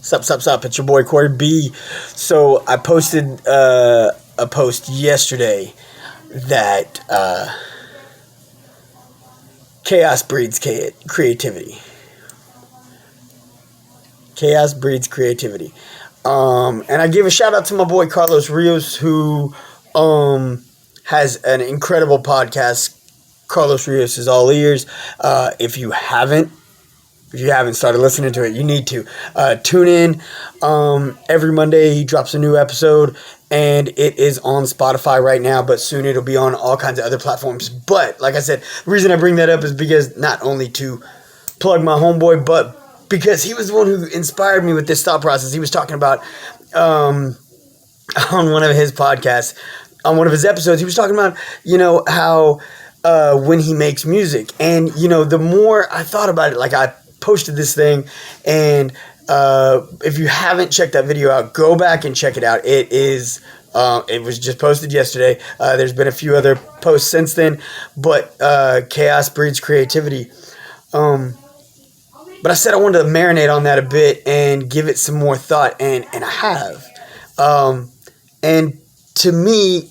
Sup. It's your boy Corey B. So I posted a post yesterday that chaos breeds creativity. Chaos breeds creativity. And I give a shout out to my boy Carlos Rios, who has an incredible podcast. Carlos Rios is all ears. If you haven't started listening to it, you need to tune in. Every Monday he drops a new episode, and it is on Spotify right now, but soon it'll be on all kinds of other platforms. But like I said, the reason I bring that up is because not only to plug my homeboy, but because he was the one who inspired me with this thought process. He was talking about on one of his podcasts, on one of his episodes, he was talking about, how when he makes music. And, the more I thought about it, like I posted this thing, and if you haven't checked that video out, go back and check it out. It was just posted yesterday. There's been a few other posts since then, but chaos breeds creativity. But I said I wanted to marinate on that a bit and give it some more thought, and I have. And to me,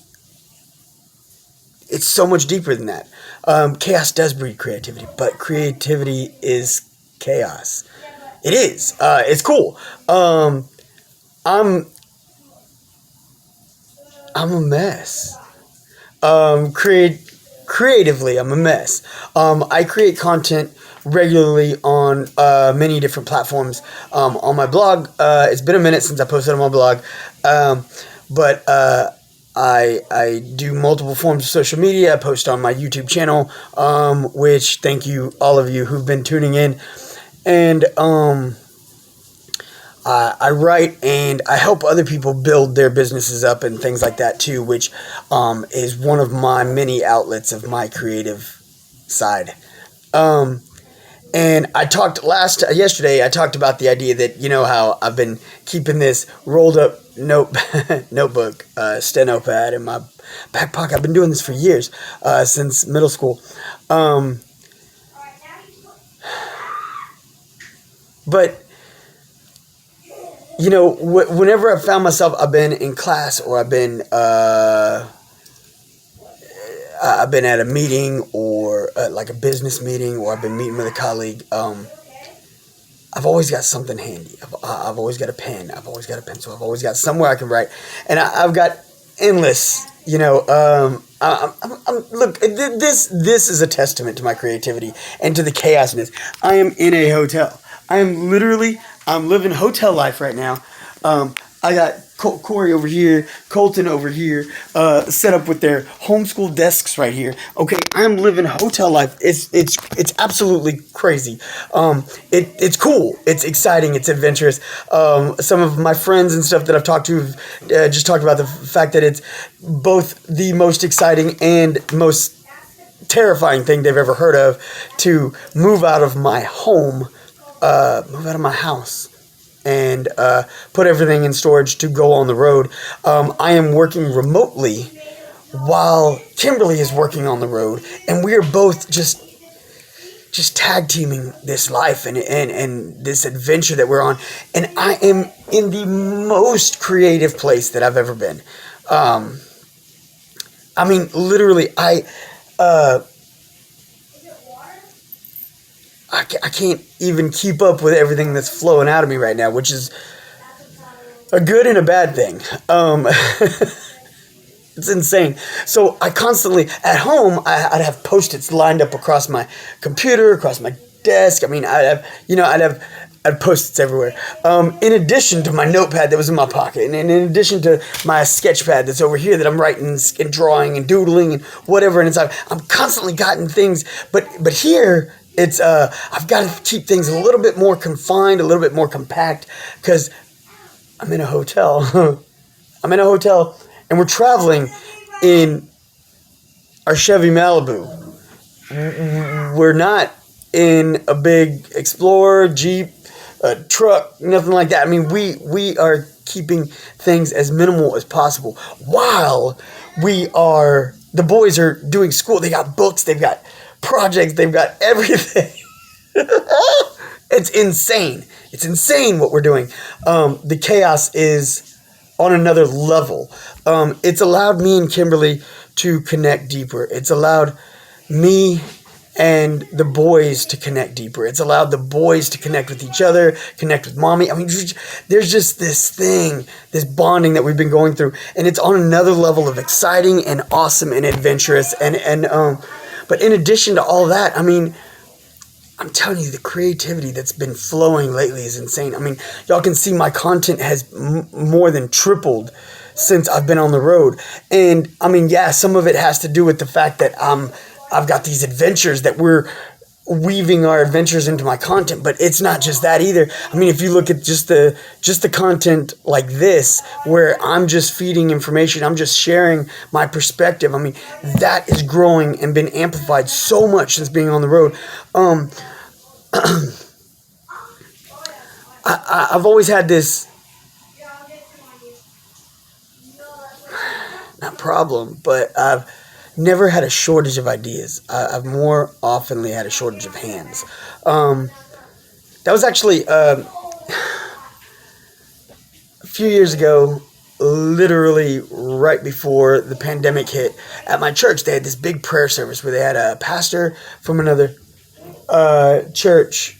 it's so much deeper than that. Chaos does breed creativity, but creativity is chaos. It is. It's cool. I'm a mess. Creatively, I'm a mess. I create content regularly on many different platforms. On my blog, it's been a minute since I posted on my blog, but I do multiple forms of social media. I post on my YouTube channel, which thank you all of you who've been tuning in, and I write and I help other people build their businesses up and things like that too, which is one of my many outlets of my creative side. And I talked yesterday, I talked about the idea that, how I've been keeping this rolled up notebook, steno pad in my back pocket. I've been doing this for years, since middle school. But, whenever I found myself, I've been in class, or I've been at a meeting, or like a business meeting, or I've been meeting with a colleague. I've always got something handy. I've always got a pen. I've always got a pencil. I've always got somewhere I can write. And I've got endless, look, this is a testament to my creativity and to the chaosness. I am in a hotel. I'm living hotel life right now. I got Corey over here, Colton over here, set up with their homeschool desks right here. Okay, I'm living hotel life. It's absolutely crazy. It's cool. It's exciting. It's adventurous. Some of my friends and stuff that I've talked to have just talked about the fact that it's both the most exciting and most terrifying thing they've ever heard of to move out of my home, move out of my house, and put everything in storage to go on the road. I am working remotely while Kimberly is working on the road, and we are both just tag teaming this life and this adventure that we're on. And I am in the most creative place that I've ever been. Literally, I can't even keep up with everything that's flowing out of me right now, which is a good and a bad thing. It's insane. So I constantly, at home, I'd have Post-its lined up across my computer, across my desk. I'd have Post-its everywhere. In addition to my notepad that was in my pocket, and in addition to my sketch pad that's over here that I'm writing and drawing and doodling and whatever, and I'm constantly gotten things, but here, it's I've got to keep things a little bit more confined, a little bit more compact, because I'm in a hotel. I'm in a hotel, and we're traveling in our Chevy Malibu. We're not in a big Explorer, Jeep, truck, nothing like that. I mean, we are keeping things as minimal as possible while the boys are doing school. They got books, they've got projects, they've got everything. It's insane. It's insane what we're doing. The chaos is on another level. It's allowed me and Kimberly to connect deeper. It's allowed me and the boys to connect deeper. It's allowed the boys to connect with each other, connect with mommy. I mean, there's just this thing, this bonding that we've been going through, and it's on another level of exciting and awesome and adventurous. But in addition to all that, I mean, I'm telling you, the creativity that's been flowing lately is insane. I mean, y'all can see my content has more than tripled since I've been on the road. And I mean, yeah, some of it has to do with the fact that I've got these adventures that we're weaving our adventures into my content, but it's not just that either. I mean, if you look at just the content like this, where I'm just feeding information, I'm just sharing my perspective. I mean, that is growing and been amplified so much since being on the road. I've always had this, not problem, but I've never had a shortage of ideas. I've more oftenly had a shortage of hands. That was actually a few years ago, literally right before the pandemic hit. At my church, they had this big prayer service where they had a pastor from another church.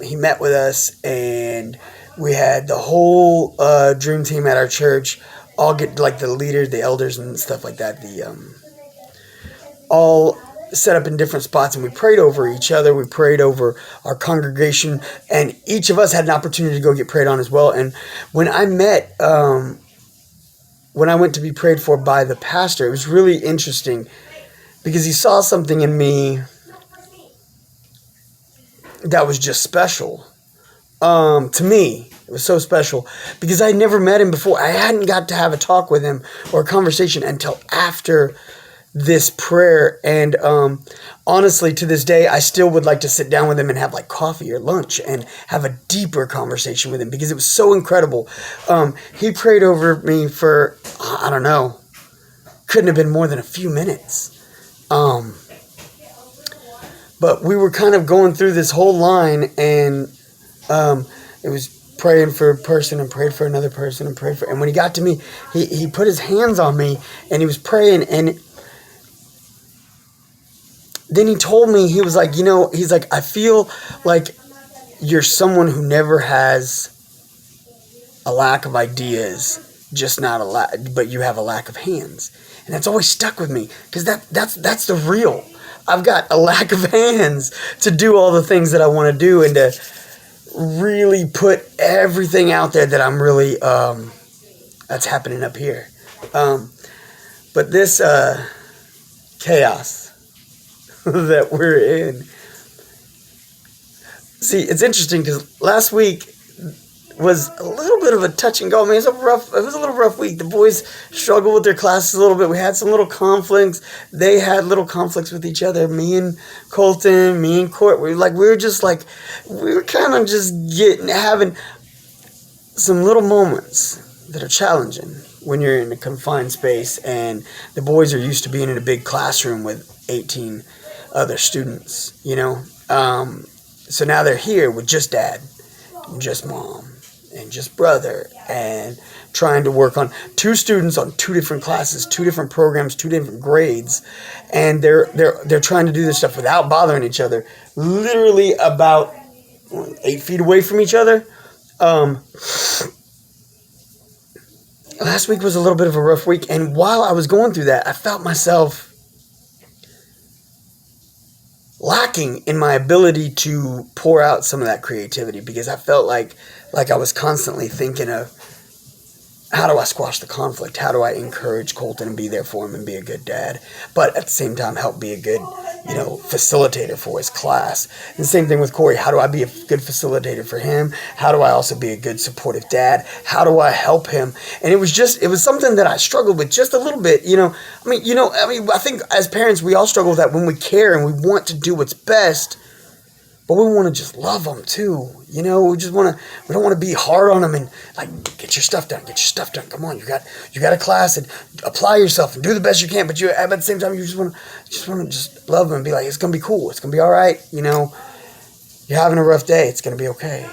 He met with us, and we had the whole dream team at our church all get, like, the leaders, the elders, and stuff like that. All set up in different spots, and we prayed over each other. We prayed over our congregation, and each of us had an opportunity to go get prayed on as well. And when I went to be prayed for by the pastor, it was really interesting because he saw something in me that was just special. To me, it was so special because I had never met him before. I hadn't got to have a talk with him or a conversation until after this prayer. And honestly, to this day, I still would like to sit down with him and have like coffee or lunch and have a deeper conversation with him because it was so incredible. He prayed over me for, I don't know, couldn't have been more than a few minutes. But we were kind of going through this whole line, and it was praying for a person and prayed for another person and when he got to me, he put his hands on me and he was praying, and then he told me, he was like, he's like, I feel like you're someone who never has a lack of ideas, just not a lack, but you have a lack of hands. And that's always stuck with me because that's the real. I've got a lack of hands to do all the things that I want to do and to really put everything out there that I'm really, that's happening up here. But this chaos that we're in. See, it's interesting because last week was a little bit of a touch and go. Man, it was a little rough week. The boys struggled with their classes a little bit. We had some little conflicts. They had little conflicts with each other. Me and Colton, me and Court. We were kind of just having some little moments that are challenging when you're in a confined space and the boys are used to being in a big classroom with 18 other students, so now they're here with just dad and just mom and just brother and trying to work on 2 students on 2 different classes, 2 different programs, 2 different grades, and they're trying to do this stuff without bothering each other, literally about 8 feet away from each other. Last week was a little bit of a rough week, and while I was going through that, I felt myself lacking in my ability to pour out some of that creativity because I felt like I was constantly thinking of, how do I squash the conflict? How do I encourage Colton and be there for him and be a good dad? But at the same time, help be a good, facilitator for his class. And the same thing with Corey. How do I be a good facilitator for him? How do I also be a good supportive dad? How do I help him? And it was something that I struggled with just a little bit, I think as parents, we all struggle with that when we care and we want to do what's best, but we want to just love them too. We don't want to be hard on them and get your stuff done. Come on, you got a class and apply yourself and do the best you can. But at the same time, you just want to love them and be like, it's gonna be cool. It's gonna be all right. You You're having a rough day. It's going to be okay.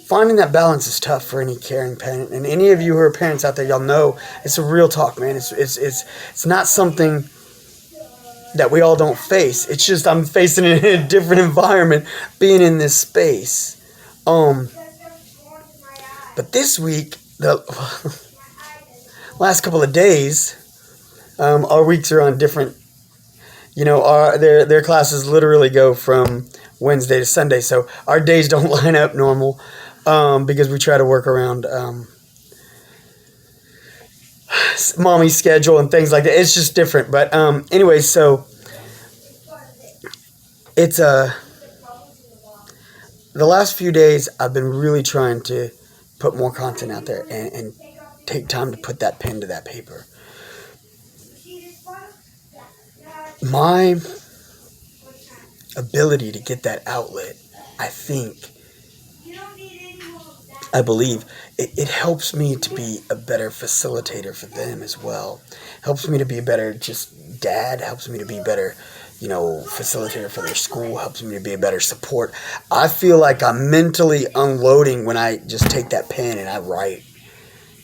Finding that balance is tough for any caring parent. And any of you who are parents out there, y'all know it's a real talk, man. It's not something that we all don't face. It's just I'm facing it in a different environment being in this space. But this week, the last couple of days, our weeks are on different, their classes literally go from Wednesday to Sunday. So our days don't line up normal because we try to work around mommy's schedule and things like that. It's just different. But anyway, so it's the last few days I've been really trying to put more content out there and take time to put that pen to that paper. My ability to get that outlet, I believe, it helps me to be a better facilitator for them as well. Helps me to be a better just dad, helps me to be better, facilitator for their school, helps me to be a better support. I feel like I'm mentally unloading when I just take that pen and I write.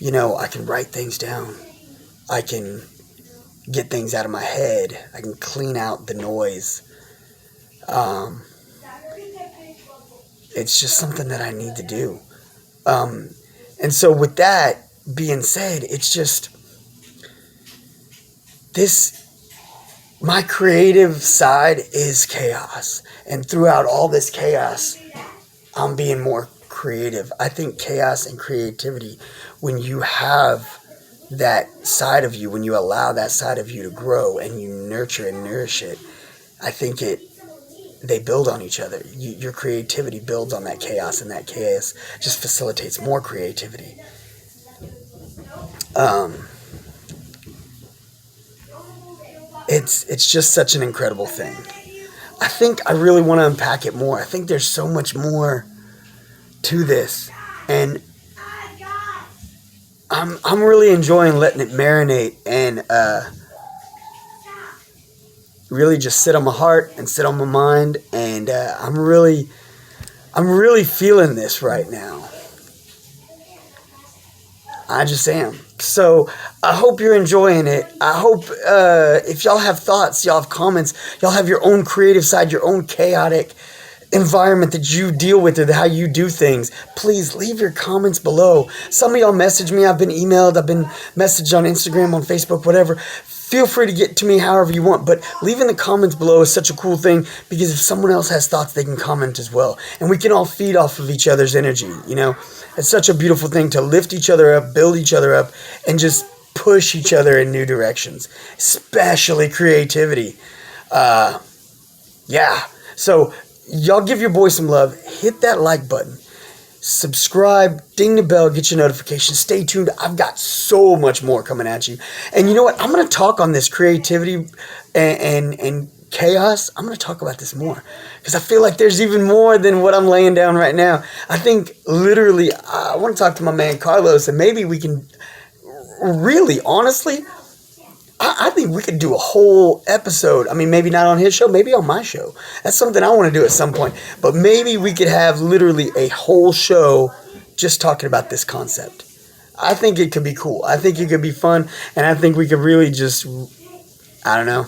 I can write things down. I can get things out of my head. I can clean out the noise. It's just something that I need to do. And so with that being said, it's just my creative side is chaos. And throughout all this chaos, I'm being more creative. I think chaos and creativity, when you have that side of you, when you allow that side of you to grow and you nurture and nourish it, I think they build on each other. Your creativity builds on that chaos, and that chaos just facilitates more creativity. It's just such an incredible thing. I think I really want to unpack it more. I think there's so much more to this, and I'm really enjoying letting it marinate and really just sit on my heart and sit on my mind, and I'm really feeling this right now. I just am. So I hope you're enjoying it. I hope if y'all have thoughts, y'all have comments, y'all have your own creative side, your own chaotic environment that you deal with or how you do things, please leave your comments below. Some of y'all message me. I've been emailed. I've been messaged on Instagram, on Facebook, whatever. Feel free to get to me however you want, but leaving the comments below is such a cool thing because if someone else has thoughts, they can comment as well. And we can all feed off of each other's energy, It's such a beautiful thing to lift each other up, build each other up, and just push each other in new directions, especially creativity. So y'all give your boy some love. Hit that like button. Subscribe, ding the bell, get your notifications. Stay tuned. I've got so much more coming at you. And you know what? I'm going to talk on this creativity and chaos. I'm going to talk about this more because I feel like there's even more than what I'm laying down right now. I think literally I want to talk to my man Carlos, and maybe we can really, honestly, I think we could do a whole episode. I mean, maybe not on his show, maybe on my show. That's something I want to do at some point. But maybe we could have literally a whole show just talking about this concept. I think it could be cool. I think it could be fun. And I think we could really just, I don't know,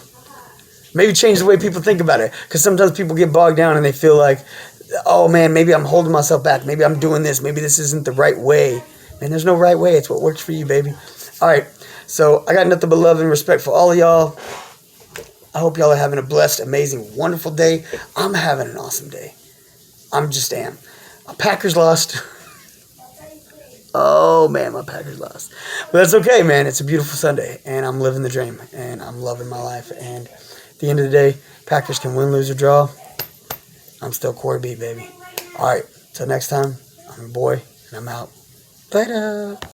maybe change the way people think about it. Because sometimes people get bogged down and they feel like, oh man, maybe I'm holding myself back. Maybe I'm doing this. Maybe this isn't the right way. Man, there's no right way. It's what works for you, baby. All right. So I got nothing but love and respect for all of y'all. I hope y'all are having a blessed, amazing, wonderful day. I'm having an awesome day. I'm just am. My Packers lost. Oh, man, my Packers lost. But that's okay, man. It's a beautiful Sunday, and I'm living the dream, and I'm loving my life. And at the end of the day, Packers can win, lose, or draw. I'm still Corey B, baby. All right, till next time, I'm your boy, and I'm out. Later.